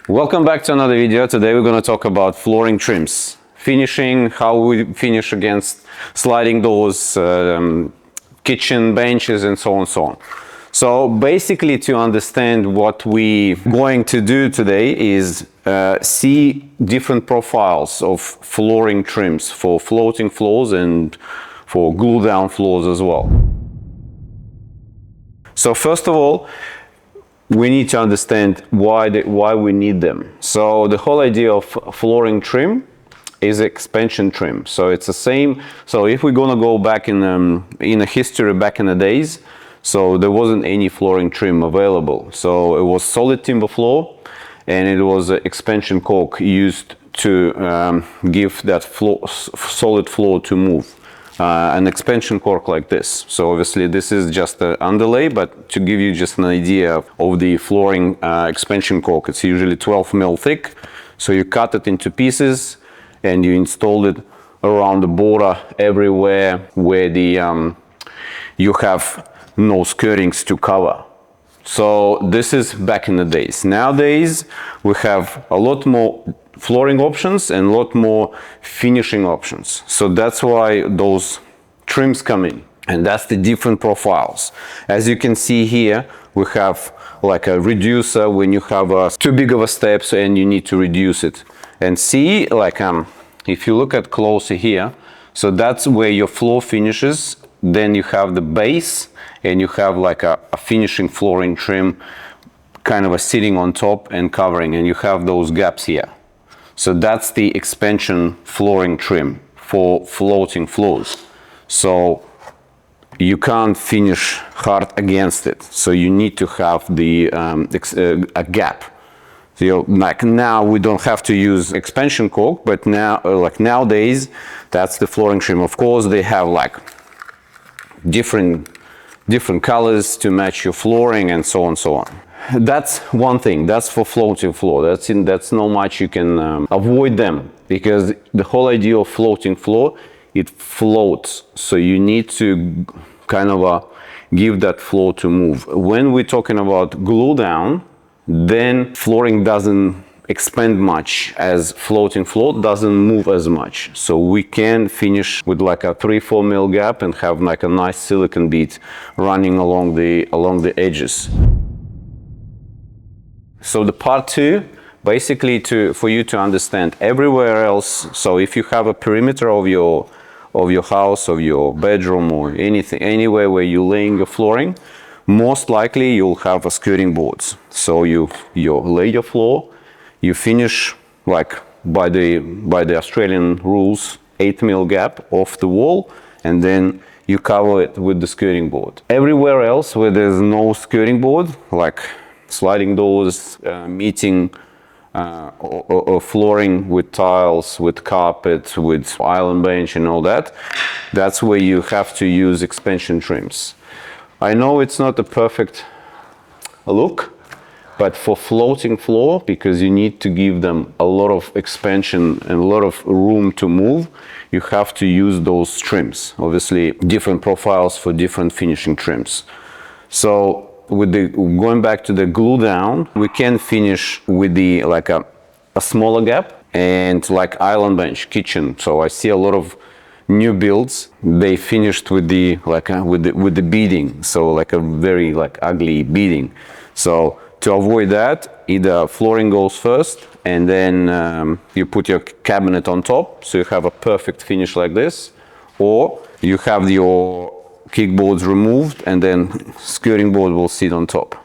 Welcome back to another video. Today we're going to talk about flooring trims, finishing, how we finish against sliding doors, kitchen benches, and so on and so on. So basically, to understand what we're going to do today is see different profiles of flooring trims for floating floors and for glue down floors as well. So first of all, we need to understand why we need them. So the whole idea of flooring trim is expansion trim. So it's the same. So if we're gonna go back in a history back in the days, so there wasn't any flooring trim available. So it was solid timber floor, and it was expansion caulk used to give that solid floor to move. An expansion caulk like this. So obviously this is just an underlay, but to give you just an idea of the flooring expansion caulk, it's usually 12 mil thick. So you cut it into pieces and you install it around the border everywhere where the you have no skirtings to cover. So this is back in the days. Nowadays we have a lot more flooring options and a lot more finishing options. So that's why those trims come in, and that's the different profiles. As you can see here, we have like a reducer when you have too big of a steps and you need to reduce it. And see, like if you look at closer here, so that's where your floor finishes. Then you have the base and you have like a finishing flooring trim kind of sitting on top and covering, and you have those gaps here. So that's the expansion flooring trim for floating floors. So you can't finish hard against it. So you need to have the a gap. So like now we don't have to use expansion caulk, but now like nowadays that's the flooring trim. Of course they have like different colors to match your flooring and so on and so on. That's one thing. That's for floating floor. That's not much you can avoid them, because the whole idea of floating floor, it floats. So you need to kind of give that floor to move. When we're talking about glue down, then flooring doesn't expand much, as floating floor doesn't move as much. So we can finish with like a 3-4 mil gap and have like a nice silicone bead running along the edges. So the part two, basically for you to understand everywhere else. So if you have a perimeter of your house, of your bedroom, or anything, anywhere where you're laying your flooring, most likely you'll have a skirting boards. So you lay your floor, you finish like by the Australian rules 8 mil gap off the wall, and then you cover it with the skirting board. Everywhere else where there's no skirting board, like sliding doors, meeting or flooring with tiles, with carpet, with island bench and all that, that's where you have to use expansion trims. I know it's not a perfect look, but for floating floor, because you need to give them a lot of expansion and a lot of room to move, you have to use those trims. Obviously different profiles for different finishing trims. So going back to the glue down, we can finish with the like a smaller gap and like island bench kitchen. So I see a lot of new builds, they finished with the like with the beading, so like a very like ugly beading. So to avoid that, either flooring goes first and then you put your cabinet on top, so you have a perfect finish like this, or you have your kickboards removed and then skirting board will sit on top.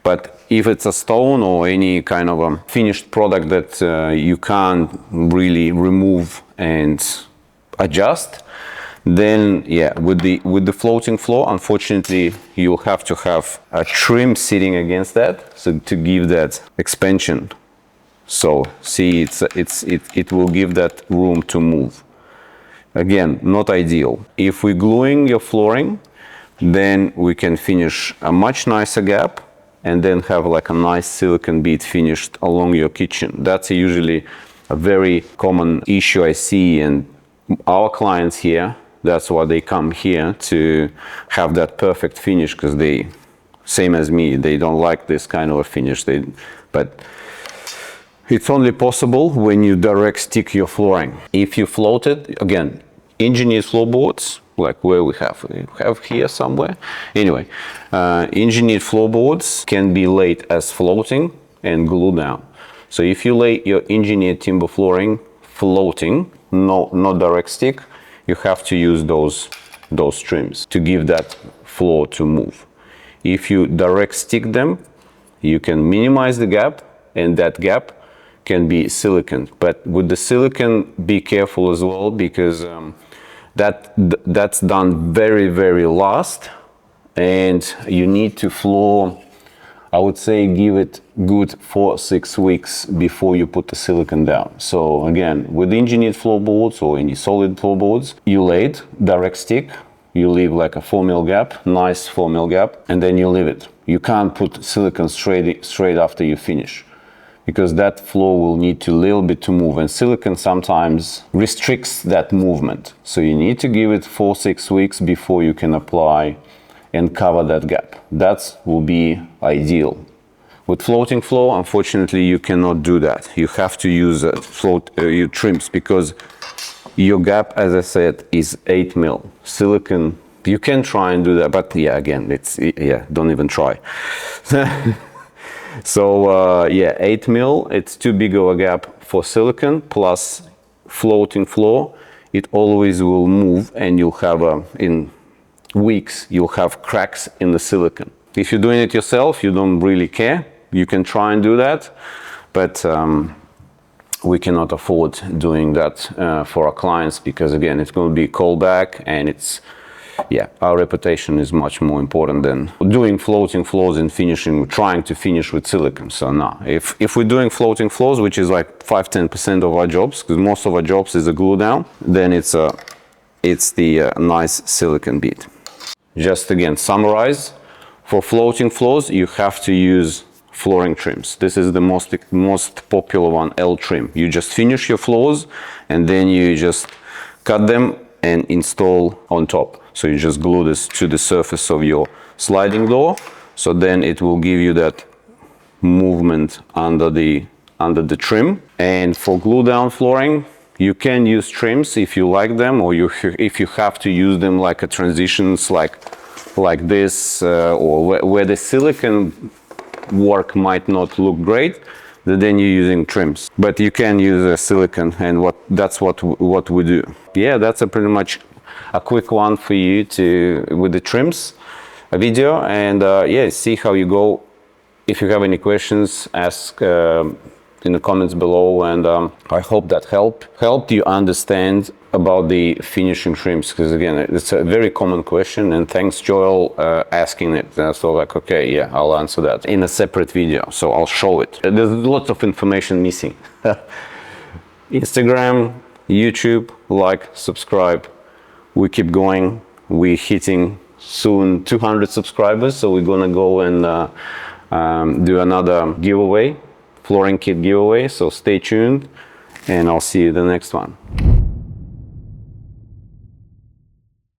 But if it's a stone or any kind of a finished product that you can't really remove and adjust, then yeah, with the floating floor, unfortunately you'll have to have a trim sitting against that, so to give that expansion. So see, it will give that room to move. Again, not ideal. If we're gluing your flooring, then we can finish a much nicer gap and then have like a nice silicone bead finished along your kitchen. That's usually a very common issue I see, and our clients here, that's why they come here, to have that perfect finish, because they, same as me, they don't like this kind of a finish. But It's only possible when you direct stick your flooring. If you float it, again, engineered floorboards, like where we have here somewhere. Anyway, engineered floorboards can be laid as floating and glued down. So if you lay your engineered timber flooring floating, not direct stick, you have to use those trims to give that floor to move. If you direct stick them, you can minimize the gap, and that gap can be silicone. But with the silicone, be careful as well, because that's done very, very last, and you need to floor, I would say, give it good 4-6 weeks before you put the silicone down. So again, with engineered floorboards or any solid floorboards, you lay it, direct stick, you leave like a 4mm gap, nice 4mm gap, and then you leave it. You can't put silicone straight after you finish, because that floor will need a little bit to move, and silicone sometimes restricts that movement. So you need to give it 4-6 weeks before you can apply and cover that gap. That will be ideal. With floating floor, unfortunately, you cannot do that. You have to use your trims, because your gap, as I said, is 8mm. Silicone, you can try and do that, but yeah, again, don't even try. So yeah, 8mm, it's too big of a gap for silicone, plus floating floor, it always will move, and you'll have in weeks, you'll have cracks in the silicone. If you're doing it yourself, you don't really care. You can try and do that, but we cannot afford doing that for our clients, because again, it's going to be callback, and our reputation is much more important than doing floating floors and trying to finish with silicone. So no, if we're doing floating floors, which is like 5-10% of our jobs, because most of our jobs is a glue down, then it's the nice silicone bead. Just again, summarize, for floating floors, you have to use flooring trims. This is the most popular one, L trim. You just finish your floors, and then you just cut them and install on top. So you just glue this to the surface of your sliding door, so then it will give you that movement under the trim. And for glue down flooring, you can use trims if you like them, or if you have to use them like a transitions like this, or where the silicone work might not look great, then you're using trims. But you can use a silicone, and that's what we do. Yeah, that's pretty much a quick one for you with the trims video, and yeah, see how you go. If you have any questions, ask in the comments below, and I hope that helped you understand about the finishing trims, because again, it's a very common question, and thanks Joel asking it. So like, okay, yeah, I'll answer that in a separate video, so I'll show it. There's lots of information missing. Instagram, YouTube, like, subscribe. We keep going. We're hitting soon 200 subscribers, so we're gonna go and do another giveaway, flooring kit giveaway, so stay tuned, and I'll see you the next one.